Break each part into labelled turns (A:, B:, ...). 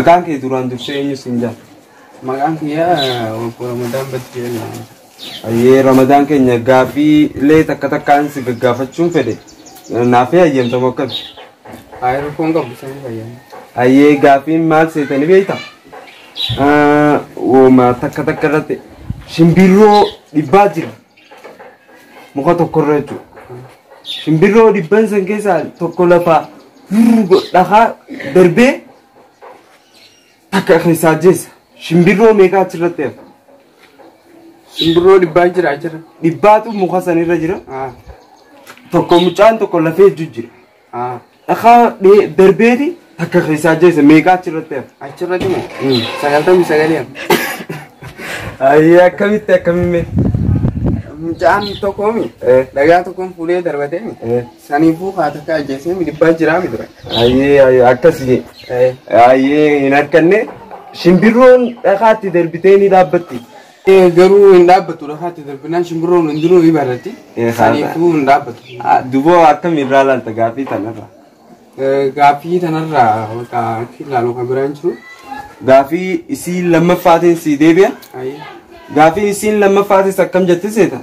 A: Maqaan kee duraan dursee eenyu siin jaa?
B: Maqaan kiyyaa obbo Ramadaan Battiyyaa.
A: Ayyee Ramadaan keenya gaafii lee takka takkaan si gaggaafachuun fedhe. Naaf hayyamtamu akkami?
B: Rakkoon qabu isaan fayyadamu.
A: Ayyee gaafiin maal seetanii beektaa? Wooma takka takka irratti shimbirroo dhibbaa jira. Muka tokkorra jechuudha. Shimbirroo dhibban san keessaa tokko lafaa dhahaa darbee takka keessaa jeessa. Shimbirroo meeqa achirratti hafa?
B: Shimbirroo dhibbaa jira.
A: Dhibbaatu muka sanirra jira. Tokko mucaan tokko lafee jira. Dhahaa darbeeti takka keessaa jeessa meeqa achirratti hafa?
B: Achirratti moo? 99.
A: Ayyee akkamitti akkamimme?
B: Mucaan tokkoomi dhagaa tokkoon fuudhee darbateemi. Saniifuu haa takka ajjeeseemi dhibbaa jiraa midura.
A: Ayyee akkasii. Ayyee hin harkanne. Shimbirroon dhagaatti darbitee ni dhaabbatti.
B: Garuu hin dhaabbattu dhagaatti darbinaan shimbirroon hundinuu ni barratti. Saniifuu hin dhaabbattu.
A: Duboo akkamirraa laalta gaafii tanarraa?
B: Gaafii tanarraa waqaa ilaaluu kan biraan jiru.
A: Gaafii isiin lammaffaatiin si deebi'a? Gaafii isiin lammaffaatis akkam jetti seeta?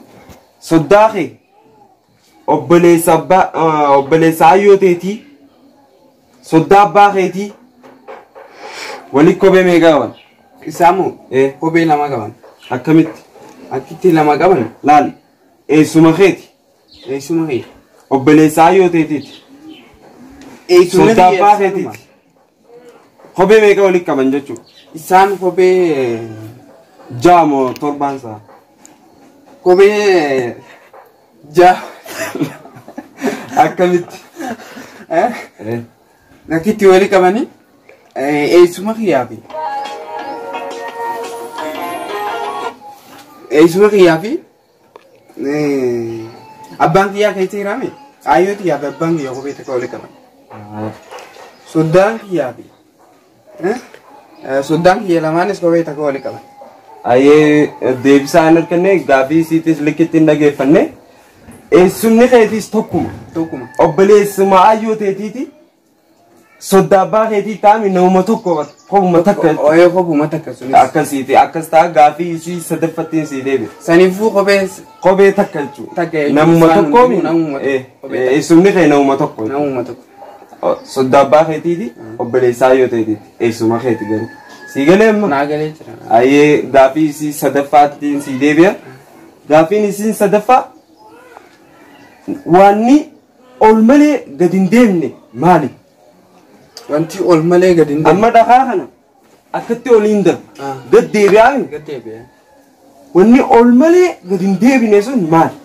A: Soddaa kee obboleessa hayyoo teetii soddaa abbaa keetii waliin kophee meeqa qaban?
B: Isaamoo kophee lama qaban.
A: Akkamitti?
B: Akkitti lama qaban.
A: Laal eessuma keeti?
B: Eessuma kee.
A: Obboleessa hayyoo teetiiti. Soddaa abbaa keetiiti. Kophee meeqa waliin qaban jechuudha?
B: Isaan kophee
A: Jamo torbansa.
B: Kophee
A: Akkamit?
B: Nakiti wali qabani eessuma kiyaafi. Eessuma kiyaafi abbaan kiyyaa keessa jiraame ayyoo kiyaafi abbaan kiyyaa kophee takka wali qaban. Soddaan kiyaafi soddaan kiyya lamaanis kophee takka wali qaban.
A: Ayyee deebisaan harkanne gaafii siitis likkitti dhageeffanne eessumni keetis tokkuma. Obboleessuma hayyoo teetiiti soddaa abbaa keetii taa'ame nama tokko kophuma takka.
B: Ooyee kophuma takka sunis.
A: Akkasiiti akkas ta'a gaafii isii sadaffattiin sii deebi'a.
B: Saniifuu
A: kophee takka jechuudha. Namuma tokkoomi eessumni kee namuma tokko. Soddaa abbaa keetiiti obboleessa hayyoo teetiiti eessuma keeti garuu. Sigalee amma ayyee gaafii isii sadaffaattiin sii deebi'a. Gaafiin isiin sadaffaa wanni ol malee gad hin deemne maali?
B: Wanti ol malee gad hin deemne.
A: Amma dhagaa kana akkatti oliin darba. Gad deebi'aa. Wanni ol malee gad hin deebine sun maali?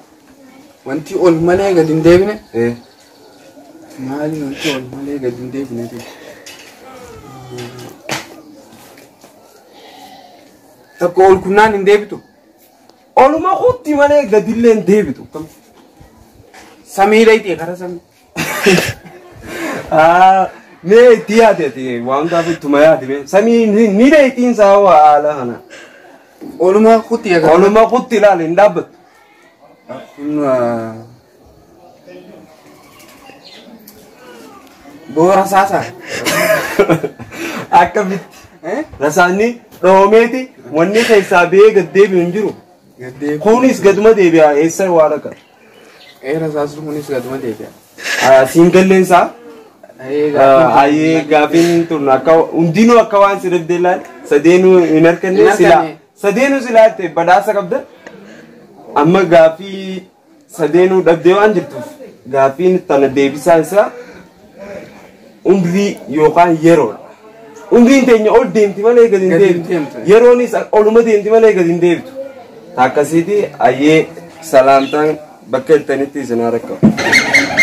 B: Wanti ol malee gad hin deebine? Maali wanti ol malee gad hin deebine? Takko ol kunnaan hin deebitu.
A: Oluma hutti malee gadillee hin deebitu.
B: Samii dayitee kara samii.
A: Mee itti yaadate waan gaafettuma yaadime. Samii ni dayitiin saa haala kana.
B: Oluma hutti agarra.
A: Oluma hutti ilaala hin dhaabbattu.
B: Boora saasaa.
A: Akkamitti? Rasaanni dhoomeeti wanni keessaa bee gad deebi'u hin jiru. Kunis gaduma deebi'a eessa waa dhaqa?
B: Rasaasni kunis gaduma deebi'a.
A: Siin galleensaa? Ayyee gaafiin turne akka hundinuu akka waan si dabdeellaan sadeenuu hin harkanne silaa. Sadeenuu silaa ta'e badhaasa qabda. Amma gaafii sadeenuu dhabdee waan jirtuuf gaafiin tana deebisaa isaa umrii yookaan yeroodha. Umriin teenya ol deemti malee gad hin deebitu. Yeroonis oluma deemti malee gad hin deebitu. Akkasiiti ayyee salaamtaan bakka iltanitti isin harakamu.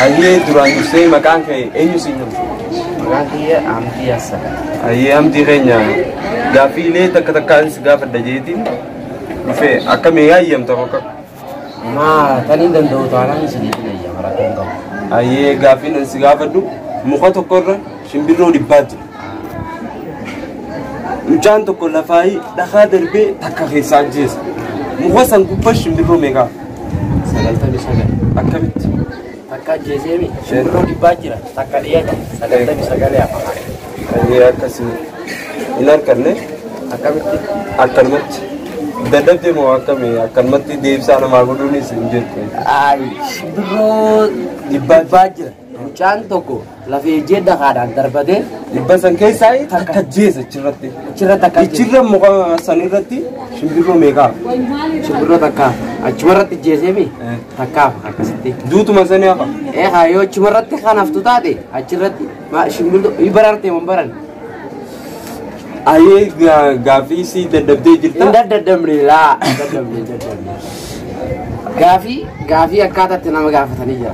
A: Ayyee duraan dursee maqaan kee eenyu siin jedhu?
B: Maqaan kiyya Amdii Assaqa.
A: Ayyee Amdii keenya gaafiilee takka takkaanis gaafadha jeetiin dhufee akka mee hayyamta bakka?
B: Taniin danda'u taanaan isiniif hayyama rakkoon qabu.
A: Ayyee gaafiin ansi gaafadhu muka tokkorra shimbirroo dhibbaa jira. Mucaan tokko lafaayi dhagaa darbee takka keessaa jeessa. Muka san gubbaa shimbirroo meeqa?
B: 99.
A: Akkamitti?
B: Takka jeesee shimbirroo dhibbaa jira. Takka dhiyaata 99 hafa.
A: Ayyee akkasii. إن أركنه أكملت دلبت مو أكملت ديب سانا ما قولوني سنجت
C: أي برو دباجر Chan toko la fije da kada darbade
A: libasan kai sai takajje chirratti
C: takajje
A: chirra muka sanirratti shimbiro mega
C: shimbiro takka achmarratti jesebi takka akasitti
A: duutu masani aka
C: ha yo chmarratti khanaftu tade achirratti ma shimbiro ibararte mambaran
A: aye gaafii si dadabde jirta
C: dadabde la gaafii akkaataa nama gaafatanii jira.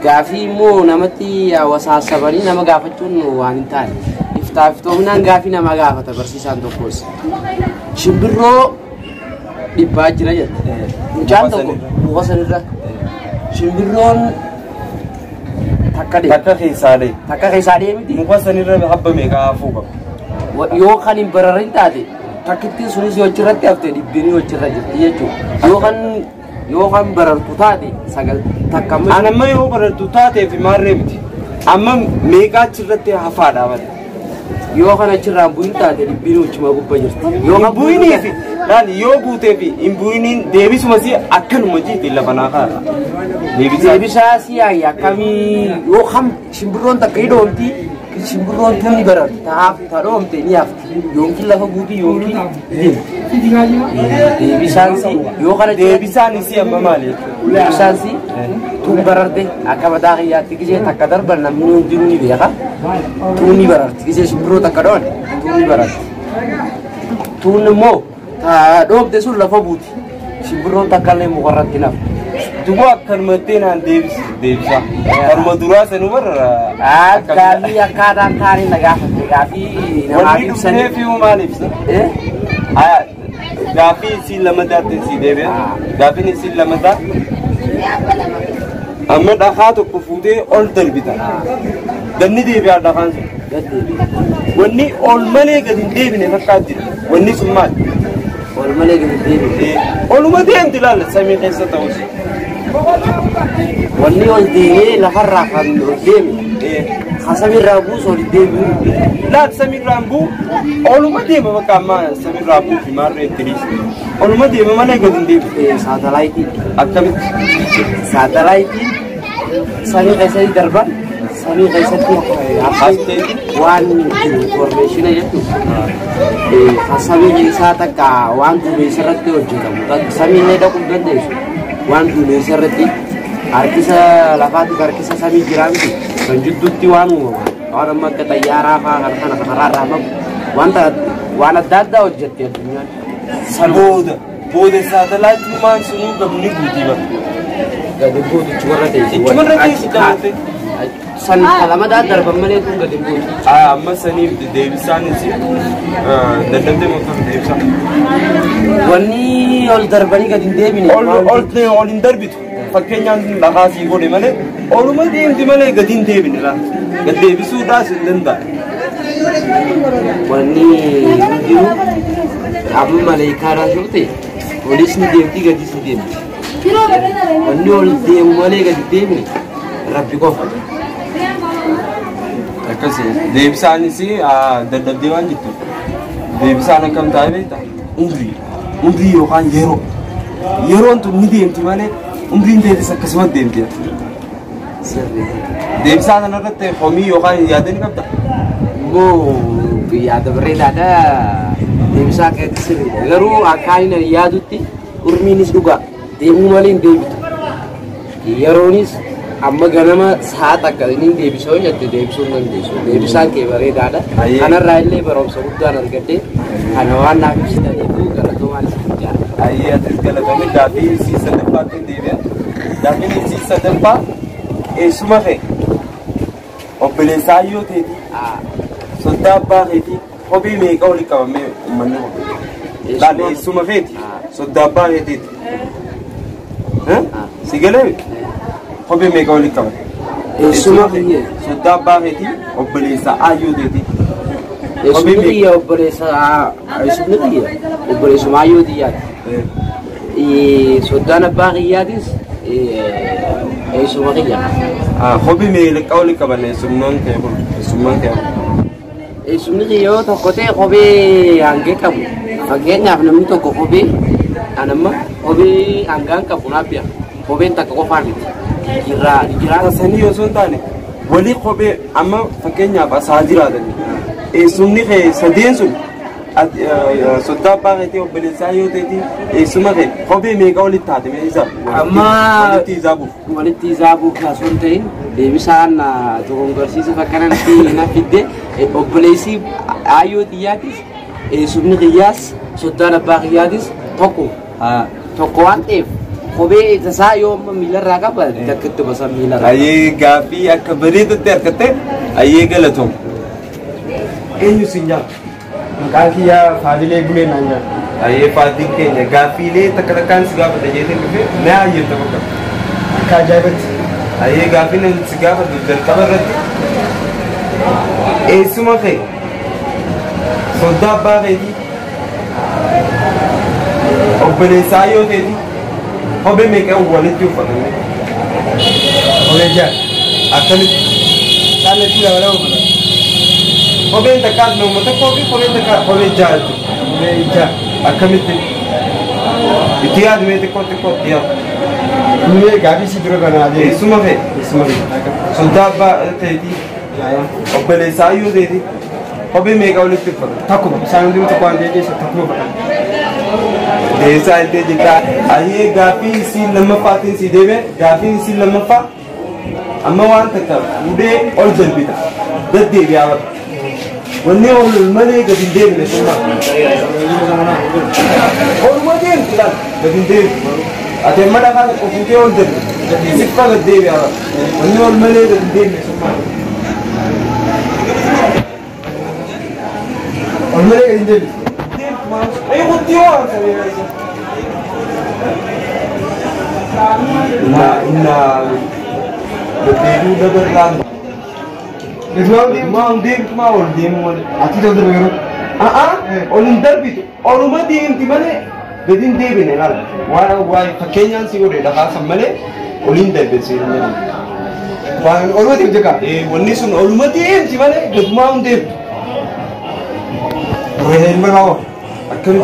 C: Gaafii immoo namatti wasaasabanii nama gaafachuun waan hin taane. Iftoominaan gaafii nama gaafata barsiisaan tokkos. Shimbirroo dhibbaa jira jedha. Mucaan tokko muka sanirra. Shimbirroon
A: takka
C: keessaa deemiti.
A: Muka sanirra habba meeqaa hafuu qaba.
C: Yoo kan hin bararin taate takkittiin sunis yoo achirratti haftee dhibbiin yoo achirra jirti jechuudha. Yoo kan barartu taate sagal takkamuu.
A: Anamma yoo barartu taatee fi maarree miti. Amma meeqaa achirratti hafaadha bada.
C: Yoo kan achirraan bu'in taate dhibbiin uchuma gubba jirti.
A: Yoo kan bu'inii fi laali yoo buutee fi hin bu'iniin deebisuma si akkanuma jiiti lafa naa kaara.
C: Deebisaa si yaayi akkamii yoo kan shimbirroon takka hidhoomti shimbirroon tuni barartu taadhoomte ni hafti. Yookiin lafa buutii yookiin deebisaan si yoo kana
A: deebisaan isi amma maali?
C: Deebisaan si tun bararte akka mataa kiyyaatti gisee takka darban namni hundinuu ni beeka. Tun ni bararti gisee shimbirroo takka dhoon tun ni bararti. Tun immoo dhoomte sun lafa buuti. Shimbirroon takka illee mukarratti nafa.
A: Dubo akkanumatti naan deebisa. Harma duraa sanuu barra.
C: Gaafii akkaataan taa'anii na gaafate gaafii namaa ibsanii.
A: Wanni dhufee maal ibsa? Gaafii isiin lamadaatti si deebi'a. Gaafiin isiin lamadaa. Amma dhagaa tokko fuutee ol darbita. Ganni deebi'a dhagaan sun. Wanni ol malee gadi hin deebine fakkaatti. Wanni sun maali?
C: Ol malee gadi hin deebine.
A: Oluma deemti laalla samii keessa ta'us.
C: Wanni ol deemee lafarraa kan ol deeme samirraa buusu ol deemu
A: laat samirraa buu oluma deema bakka amma samirraa buu fi maarree ittiriis oluma deema malee gadi hin deemu
C: saatalaayitii
A: akkamitti
C: saatalaayitiin samii keessatti darban samii keessatti hafte waan informeeshina jechuudha samii keessaa takka waan duumessa irratti hojjetamu samii illee dhaquu hin dandeessu waan duumessa irratti harkisa lafaati harkisa samii jiraamti kan jidduutti waan uumamu amma akka xayyaaraa fa'aa kana karaarraa mabu waan adda addaa hojjetti addunyaan.
A: Booda saatalaayitiin maan sunuu gabni guutii bara.
C: Gadi guutichi warra ta'e.
A: Ichumarra keessi qabate.
C: San lamadaa darban malee kun gadi guuti.
A: Amma saniif deebisaanis dadhabdee moofam deebisaan.
C: Wanni ol darbanii gadi hin deebine.
A: Ol hin darbitu. Fakkeenyaan dhagaa sii godhe malee oluma deemti malee gadi hin deebine laa. Gad deebisuudhaas hin danda'a.
C: Wanni jiru amma maleekaadhaan yoo ta'e polisni deemti gadis ni deemti. Wanni ol deemu malee gadi deemne rabbi qofa.
A: Akkasii deebisaanis dadhabdee waan jirtu deebisaan akkam taa'e beektaa umrii yookaan yeroon tun ni deemti malee umriin deebis akkasumas deemti. Deebisaan kanarratti homii yookaan yaada ni qabda.
C: Moo yaada bareedaadha deebisaa keessatti sirriidha garuu akka inni yaadutti urmiinis dhugaa deemuu malee hin deebitu yeroonis amma ganama sa'a takka inni deebisoo jette deebisuu hin dandeessu deebisaan kee bareedaadha kanarraa illee barumsa guddaan argadde kana waan naaf ibsitaniifu galatoomaan isin jaalladha.
A: Ayyee atis galatoomi gaafii isii sadaffaatti deebi'a gaafiin isii sadaffaa eessuma kee obboleessaa yoo ta'eeti sodaa abbaa keetii kophee meeqa olii qabamee uummanni kophee laal eessuma keeti sodaa abbaa keetiiti si galee kophee meeqa olii qabate
C: eessuma kiyya
A: sodaa abbaa keetii obboleessaa ayyoo ta'eeti
C: eessuma kiyya obboleessuma ayyoo xiyyaati sodaan abbaa kiyyaatis eessuma kiyya
A: kophee meeqa olii qaban eessummaan kee kun eessummaan kee
C: Eessumni yoo tokko ta'e kophee hangee qabu. Fakkeenyaaf namni tokko kophee anamma kophee hangaan qabu naabbiya. Kopheen takka qofaa miti. Jiraata
A: sanii yoo sun taane walii kophee amma fakkeenyaaf asaa jiraatanii. Eessumni kee sadeen sun sodaa abbaa keetii obboleessaa yoo ta'eeti eessuma kee kophee meeqa walitti taate mee isaa?
C: Amma
A: walitti
C: izaabuuf osoo hin ta'in deebisaan dogongorsiisa fakkanatti na fidde obboleessi Aayyoo Tiyyaatis eessumni kiyyaas soddaan abbaa kiyyaatis tokko waan ta'eef kophee tasaa yoo miilarraa qaba takkitti gosa miilarraa.
A: Ayyee gaafii akka bareedutti harkattee ayyee galatoom. Eenyu si nyaata?
B: Maqaan kiyyaa Faadilee Bulee naan nyaata.
A: Ayyee Faadiin keenya gaafiilee takka takkaan si gaafata jeetee dhufee na hayyamta bakka.
B: Akka ajaa'ibatti.
A: Ayyee gaafiin si gaafatu jalqaba irratti eessuma kee soddaa abbaa keetii obboleessaa yoo ta'eeti kophee meeqa walitti uffatame?
B: Kophee ja'a.
A: Akkamitti?
B: Saalatti dabalaa uffata.
A: Kopheen takkaas nama tokko kopheen takkaa kophee ja'a.
B: Kophee ja'a.
A: Akkamitti? Itti yaadumee xiqqoo itti yaadu.
B: Inni gaafii si dura banaa jee.
A: Eessuma kee?
B: Eessuma kee.
A: Soddaa abbaa ta'eeti obboleessaa yoo ta'eeti kophee meeqa walitti uffata?
B: Takkuma isaan hundi tokko waan ta'eef takkuma uffata.
A: Deesaa itti jirta. Ayyee gaafii isiin lammaffaatiin si deeme gaafii isiin lammaffaa amma waan takka fuudhee ol jalbita deddeebi'aa bara. Wanni ol malee gadi hin deebine summa. Oluma deemti laal gadi hin deebitu. Ati amma dhaqaa tokko fuutee ol jalbita siffa gadi deebi'aa bara. Wanni ol malee gadi hin deebine summa.
B: Ol malee gadi hin deebitu.
A: Beberu dabarlan. Mau dem wal.
B: Ati dah beberu.
A: Olin darbit. Oluma dem di mana? Bedin debine lal. Wah Kenyan sih udah dah kasam mana? Olin darbit sih.
B: Wah oluma dem juga.
A: Wani sun oluma dem di mana? Mau dem.
B: Rehin berapa?
A: Akan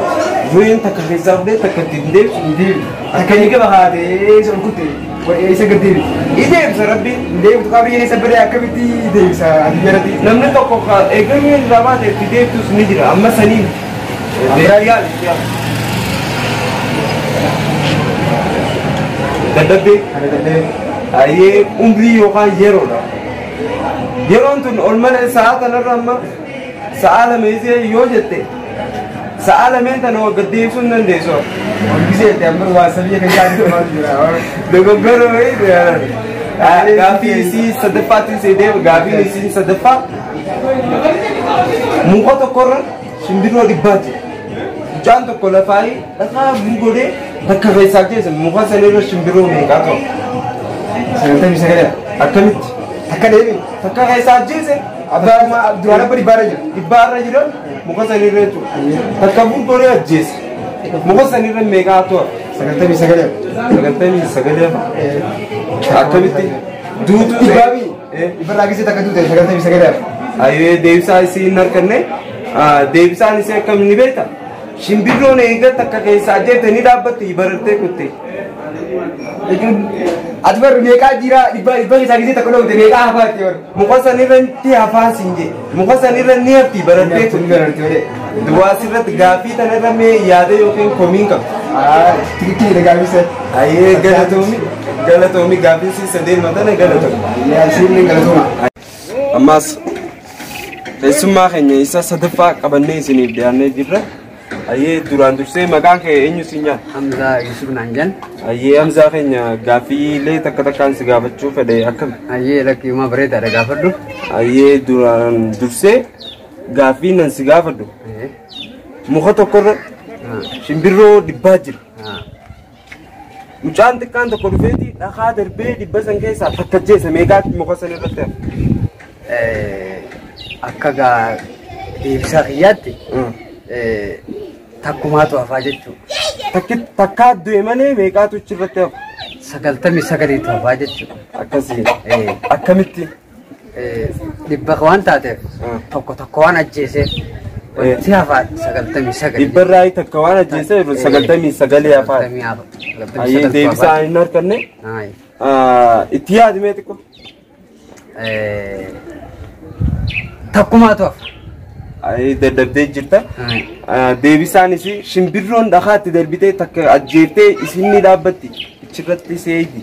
A: Ruin tak kerja deh, tak ketindep,
B: Sendiri.
A: akan juga bahade.
B: Soal kuti. Wah isa gede.
A: Ide serabi.
B: Dia untuk kami ini sebenarnya aktiviti dia bisa adiarati.
A: Namne to ko ka egami rama de tide tu sunijira amma sani rayal dadabbe aye umri yo ka yero da yeron tun olmane saata narama saala meze yo jette saala men tan o gadde sunnan de so
B: Bisa dia berwasabi kan jadi tu mana?
A: dogo bero gaafii isii sadaffaatti seedee gaafii isii sadaffaa muka tokkorra shimbirroo dhibbaati. Mucaan tokko lafaayi dhagaa godhee bakka keessaa keessa muka sanirra shimbirroo meeqaa ta'u.
B: Sagantamii sagalee.
A: Akkamitti?
B: Akka deebi.
A: Takka keessaa ajjeese
B: Duraan abba dhibbaarra jira.
A: dhibbaarra jiran muka sanirra jechuudha. Takka godhee ajjeese muka sanirra meeqaa ta'u.
B: Sagantamii sagalee.
A: Sagantamii sagalee akkamitti duutuu
B: Dhibbaami. Dhibbarraa gisee takka duute sagantamii sagalee.
A: Ayyee deebisaa isii hin arganne deebisaan isii akkam ni beekta shimbirroon eega takka keessaa jettanii dhaabbatte barattee kutte.
B: Ati baru meeqaa jira dhibba keessaa gisee takka dhoofte meeqaa hafaatti bar.
A: Muka sanirra itti hafaa siin jee muka sanirra ni hafti barattee kutte. Duwwaa asirratti gaafii tanarra mee yaada yookiin komiin qabdi.
B: Tikikii gaafisa.
A: Ayyee galatoomi gaafii sii sadeen matana galatoomi.
B: Siirni galatooma.
A: Ammas keessummaa keenya isa sadaffaa qabannee isiniif dhiyaannee jirra. Ayyee duraan dursee maqaan kee eenyu siin nyaata?
C: Hamzaa Yusuf Nanjan.
A: Ayyee Hamzaa keenya gaaffiilee takka takkaan si gaafachuu fedhe akkami?
C: Ayyee lakkii uumaa bareedaadha gaafadhu.
A: Ayyee duraan dursee gaaffii nan si gaafadhu. Muka tokkorra shimbirroo dhibbaa jira. Mucaan xiqqaan tokko dhufeeti dhagaa darbee dhibba san keessaa takka jeessa meeqaatti muka san irratti hafe?
C: Akka deebisaa kiyyaatti takkumaatu hafaa jechuudha.
A: Takkaa du'e malee meeqaatu achirratti hafa?
C: 99 hafaa jechuudha.
A: Akkasii akkamitti?
C: dhibba waan taateef tokko tokko waan ajjeeseef wanti hafaa 99
A: dhibba irraa takka waan ajjeeseef 99 hafaa ayyee deebisaa hin arganne itti yaadimee xiqqoo
C: takkumaatu hafa
A: ayyee daddabdee jirta deebisaanis shimbirroon dhakaatti darbitee takka ajjeeftee isinni dhaabbatti ichirratti seeydi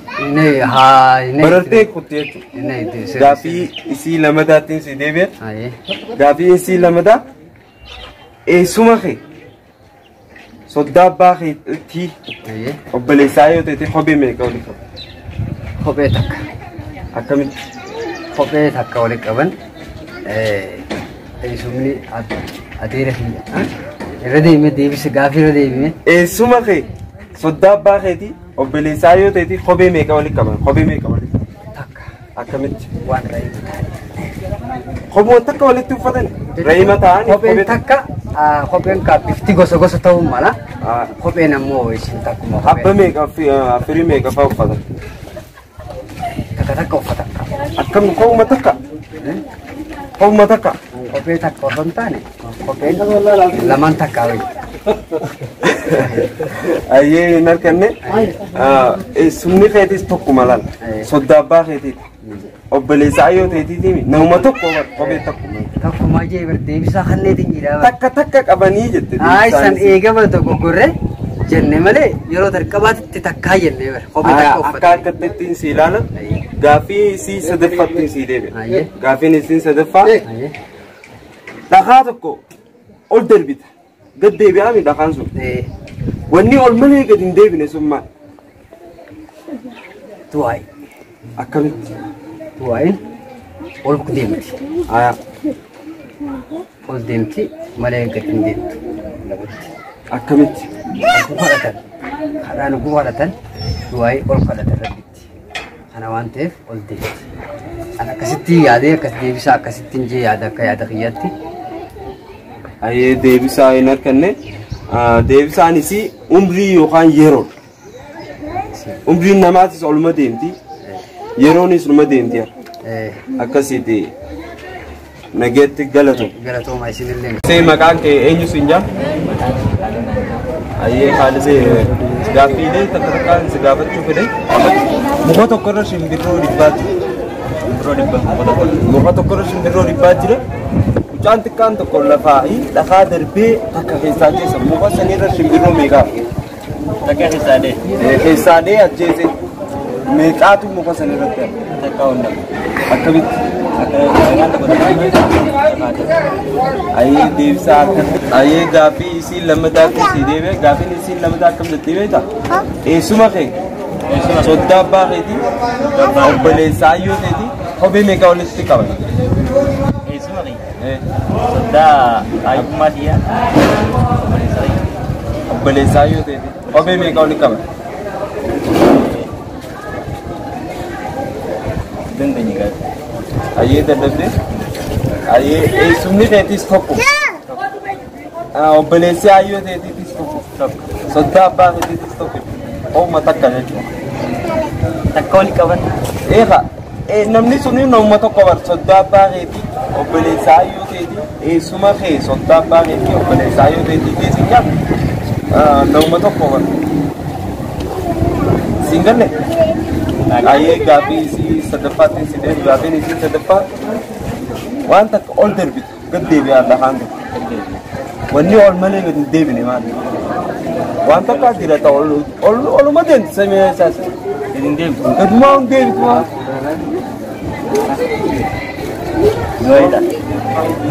A: barartee kutte jechuudha gaafii isii lamadaattiin si deebi'e gaafii isii lamadaa eessuma kee soddaa abbaa keetii obboleessaa yoo ta'e kophee meeqa waliin qabu
C: kophee takka
A: akkamitti
C: kophee takka waliin qaban eessumni adeera kiyya irra deemee deebise gaafii irra deemee
A: eessuma kee soddaa abbaa keetii obboleessaa yoo ta'e kophee meeqa waliin qaban kophee meeqa waliin
C: takka
A: akkamitti
C: waan raayii
A: kophee takka walitti uffatan raayima ta'anii
C: kopheen takka kopheen bifti gosa gosa ta'uu mala kopheen ammoo isin takkuma
A: habba meeqa firii meeqa fa'aa uffatan
C: takka takka uffatan
A: akkam kophuma takka kophuma takka
C: kophee takka osoo hin taane kopheen lamaan takka
A: ayyee hin arganne sumni keetis tokkuma laal soddaa abbaa keetiiti obboleessaa yoo ta'eetiiti nama tokko kophee
C: takkuma jee deebisaa kanneetiin jira
A: takka takka qabanii jette
C: san eegama tokko gorre jenne malee yeroo tarqabaatitti takkaa jenne kophee takka uffata
A: akka akkattiin si ilaala gaafii isii sadaffaattiin si deebi'a gaafiin isiin sadaffaa dhakaa tokko ol darbita gad deebi'aa mi dhakaan sun wanni ol malee gad hin deebine sun maal
C: tuwaayi
A: akkamitti
C: tuwaayin ol deemti ol deemti malee gad hin deemtu
A: akkamitti
C: aku kadhatan kadhaan ugu kadhatan tuwaayi ol kadhatan rabbitti kana waan ta'eef ol deemti an akkasitti yaadee akkas deebisaa akkasittiin jee yaada akka yaada kiyyaatti
A: ayyee deebisaa hin arganne deebisaanis umrii yookaan yeroo umriin namaatis oluma deemti yeroonis oluma deemti akkasitti nageetti
C: galatooma isinillee
A: see maqaan kee eenyu siin jaa ayyee haalisee gaaffiilee takka takkaan si gaafachuu fedhe muka tokkorra shimbirroo dhibbaatti muka tokkorra shimbirroo dhibbaatti jira mucaan xiqqaan tokko lafaa dhakaa darbee takka keessaa keessa muka sanirra shimbirroo meeqaa
C: takka
A: keessaa ajjeese meeqaatu muka sanirratti takka hunda akkamitti ayyee deebisaa akka ayyee gaafii isiin lamadaatti si deebi'e gaafiin isiin lamadaa akkam jettee beekta eessuma kee soddaa abbaa keetii obboleessaa yoo ta'eeti kophee meeqa walitti qaban
C: eessuma kee soddaa ayyummaa tiyyaa
A: obboleessaa yoo ta'eeti kophee meeqa walitti qaban
C: dandeenye gaafii
A: ayyee dadhabde ayyee eessumni keetis tokko obboleessaa yoo ta'eetiis tokko soddaa abbaa keetiis tokko ooma takka jechuudha
C: takka walitti qaban
A: namni suni nama tokko bar soddaa abbaa keetii obboleessaa yoo ta'eeti eessuma kee soddaa abbaa keetii obboleessaa yoo ta'eeti keessi jaa nama tokko bar siin galle ayyee gaafii isii sadaffaatti si deebi gaafiin isii sadaffaa waan takka ol darbitu gad deebi'aa lahaan wanni ol malee gad hin deebine maali waan takka jira ta'u oluma deemti samii isaas gad hin deebitu gadumaa hin deebitu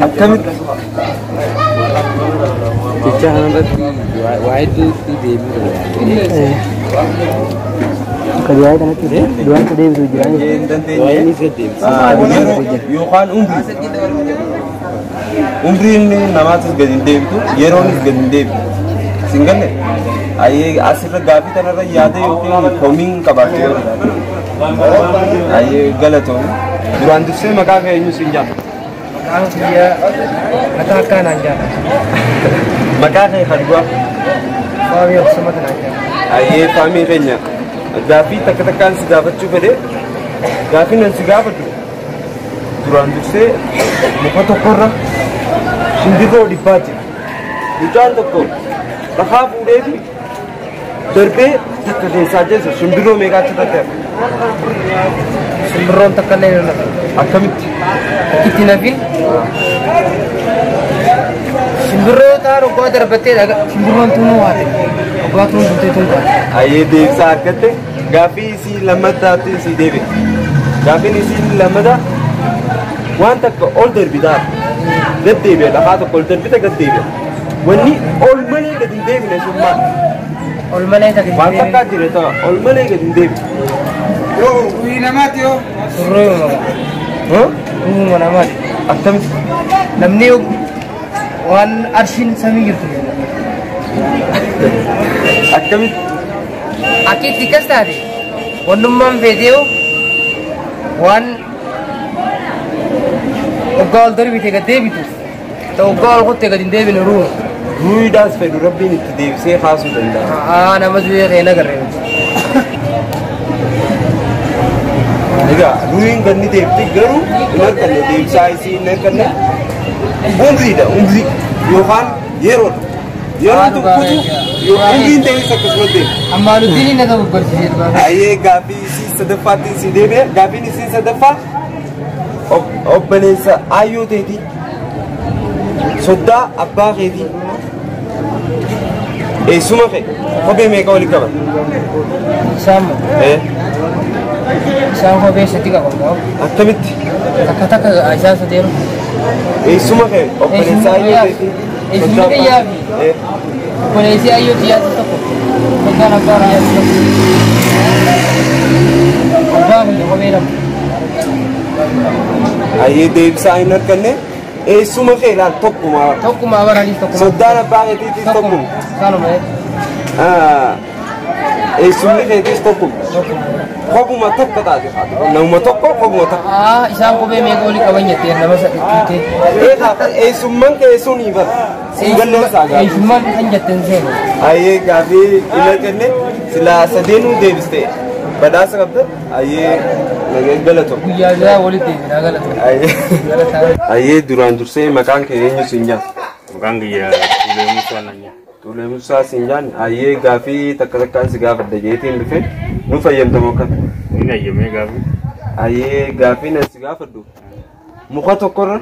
A: akkamitti
C: jecha kanarratti waa hedduutti deebi'u Kalian kan itu, dua kali itu
A: yookaan umriin namaatis gadi hin deebitu yeroonis gadi hin deebitu siin galle ayyee asirra gaafii tanarra yaada yookiin komiin qabaachuu yoo ayyee galatoon duraan dursee maqaa kee eenyu siin jaalla
C: maqaan kiyya mataa akkanaan jaalla
A: maqaa kee kan du'a
C: faamii akkasuma kanaan jaalla
A: ayyee faamii keenya gaafii takka takkaan si gaafachuu fedhe gaafii nan si gaafadhu duraan dursee muka tokkorra shimbirroo dhibbaa jira. Mucaan tokko lafaa fuudheeti darbee takka keessaa jeessa shimbirroo meeqaa achirratti hafe?
C: Shimbirroon takka illee hin hafe.
A: Akkamitti?
C: Itti nafin. Shimbirroo taa rogaa darbattee shimbirroon tunuu haate. Rogaa tunuu bultee tunuu haate.
A: Ayyee deebisaa argatte gaafii isii lammataatti isii deebi'e. Gaafiin isii lammataa waan takka ol darbitaa gad deebi'e lafaa tokko ol darbite gad deebi'e. Wanni ol malee gad hin deebine sun maal?
C: Ol malee gad hin
A: waan takkaa jire ta'a ol malee gad hin deebine.
B: Yoo uwwii namaati yoo.
C: Surroo yoo magaa. Uwwuma namaati.
A: Akkamitti?
C: Namni waan arshiin samii jirtu.
A: Akkamitti?
C: Akkiitti kas taate wannummaan feetee waan waggaa ol darbite gad deebitu ta'u waggaa ol qotte gad hin deebine ruu.
A: Ruuyiidhaas fedhu rabbiin itti deebisee kaasuu danda'a.
C: Nama du'ee ta'e nagarree.
A: Egaa ruuyiin ganni deebite garuu hin arganne deebisaa isii hin arganne umriidha umrii yookaan yeroodha. Yeroo tokkotu umriin ta'es akkasumas deema.
C: Ammaa nuti inni nama barsiisee.
A: Ayyee gaafii isii sadaffaatti isii deebi'e gaafiin isii sadaffaa obboleessa ayyoo ta'eeti soddaa abbaa keetii eessuma kee kophee meeqa olii qaban?
C: Isaan kophee sadi qaban.
A: Akkamitti?
C: Takka takka isaan sadeeru.
A: Eessuma kee obboleessa ayyoo ta'eeti.
C: Isiini biyyaa fi obboleessi ayyoo Tiyyaa tokko. Sodaan abbaa Tiyyaa tokko. Abbaa biyya kophee lama.
A: Ayyee deebisaa hin arganne eessuma kee ilaal tokkuma.
C: Tokkuma baraniis tokkuma.
A: Soddaan abbaa keetiitis tokkuma.
C: Saanuma.
A: Eessumni keetiis tokkuma. Kophuma takka taate namuma tokko kophuma takka.
C: Isaan kophee meeqa olii qaban jettee nama saddeettee.
A: Eessummaan kee eessuunii bara. Singalleessaa gaafa.
C: Eessummaan kan jetteen seenu.
A: Ayyee gaafii hin arganne silaa sadeenuu deebistee badhaasa qabda. Ayyee galatoomi.
C: Guyyaa biraa walitti deebinaa galatoomi.
A: Ayyee duraan dursee maqaan kee eenyu siin jaa?
D: Maqaan kiyya Tulee Musaa nanya.
A: Tulee Musaa siin jaan ayyee gaafii takka takkaan si gaafadha jeetiin dhufe nu fayyamtamoo kan?
D: Ni fayyamee gaafii.
A: Ayyee gaafii nan si gaafadhu muka tokkorra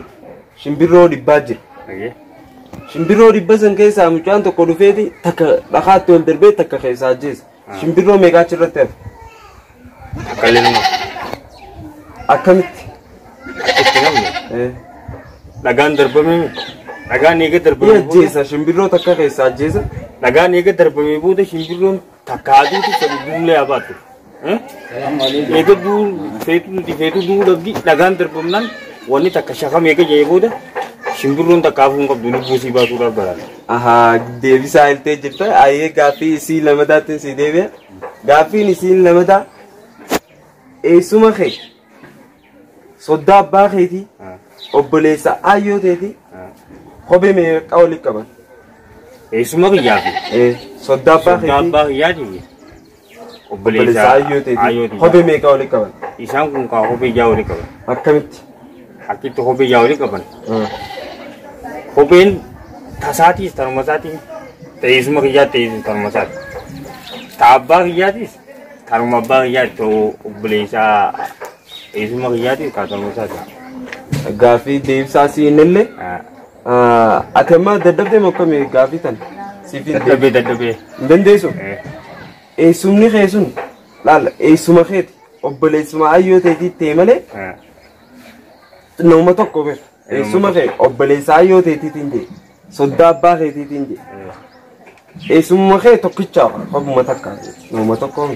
A: shimbirroo dhibbaa jira. Shimbirroo dhibba san keessaa mucaan tokko dhufeeti takka dhakaatti ol darbee takka keessaa ajjeesa. Shimbirroo meeqa achirratti hafe?
D: Akkallee nama.
A: Akkamitti?
D: Itti namni. Dhagaan darbamee dhagaan eega darbamee
A: ajjeesa shimbirroo takka keessaa ajjeesa.
D: Dhagaan eega darbamee booda shimbirroon takka aduuti sadi duulee abaatu. Eega feetu duu dhabdi dhagaan darbamnaan wanni takka shakam eega jee booda shimbirroon takka hafuun qabdu lubbuu sii baatuudhaaf baraan.
A: Deebisaa iltee jirta. Ayyee gaaffii isii lamataatti si deebi'a. Gaaffiin isiin lamataa eessuma kee soddaa abbaa keetii obboleessa ayyoo teetii kophee meeqa olii qaban?
D: Eessuma kiyyaa fi
A: soddaa abbaa
D: kiyyaati
A: obboleessa ayyoo teetii kophee meeqa olii qaban?
D: Isaan kun kaa kophee ijaa olii qaban.
A: Akkamitti?
D: Akkitti kophee ijaa olii qaban. Kopheen tasaatiis tanuma isaatiin teessuma kiyyaatti teessuma tanuma isaati. Abbaa kiyyaatis tanuma abbaa kiyyaatti ta'uu obboleessa eessuma kiyyaatti tanuma isaati.
A: Gaaffii deebisaa siin illee ati amma daddabdee moo akkamii gaaffii tan?
D: Daddabee.
A: Hin dandeessu? Eessumni kee sun laala eessuma keeti obboleessuma ayyoo teetii ta'e malee nama tokko beeku. Eessuma kee obboleessa ayyoo teetiitiin jee soddaa abbaa keetiitiin jee eessuma kee tokkicha kophuma takka nama tokko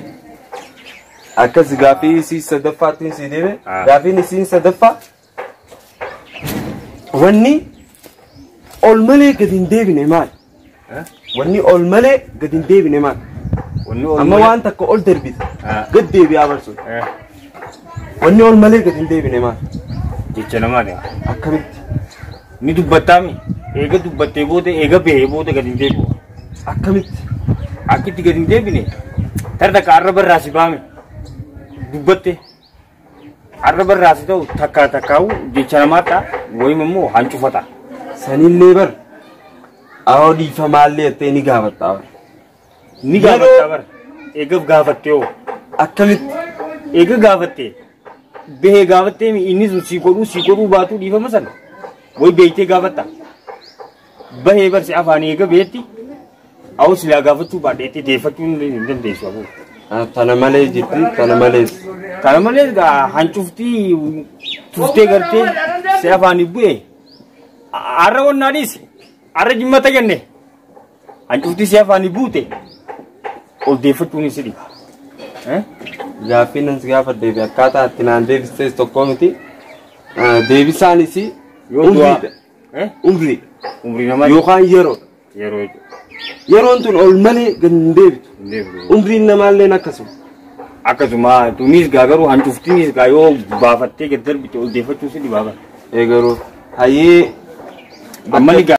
A: akkas gaaffii isii sadaffaattiin si deeme gaaffiin isiin sadaffaa wanni ol malee gad hin deebine maal? Wanni ol malee gad hin deebine maal? Amma waan takka ol darbite gad deebi'aa barsuun wanni ol malee gad hin deebine maal?
D: Jecha namaadha.
A: Akkamitti?
D: Ni dubbattaami. Eega dubbattee booda eega bahee booda gad hin deebi'u.
A: Akkamitti?
D: Akkitti gad hin deebine tarda qaarra barraa si baame dubbatte arraba raasi ta'u takka takkaawu jecha namaata wayimmoo hancufata.
A: Sanillee bar awoo dhiifamaallee ettee ni gaafatta.
D: Ni gaafatta bar eegaf gaafattee hoo
A: akkamitti
D: eega gaafattee bahee gaafattee inni sun si godhuu baatu dhiifama sana way beektee gaafatta. Bahee barsi afaan eega beetti awoo silaa gaafachuu baadheetti deeffachuu hin dandeessu aboo.
A: Tana malee jirti tana malees.
D: Kana malees gaa hancuftii tuftee gartee si afaanii bu'ee arra wannaadhiis arra jimmata jenne hancuftii si afaanii buute ol deeffachuun si dhiba.
A: Gaaffiin nan si gaafadhee fi akkaataa itti naan deebistees tokko miti. Deebisaanis umrii
D: namaa
A: yookaan yeroo. Yeroon tun ol malee gan deebitu. Umriin namaallee akkasuma.
D: Akkasuma tunis garuu hancuftiinis gaa yoo baafattee gad darbite ol deeffachuu si dhiba.
A: Garuu hayyee
D: amma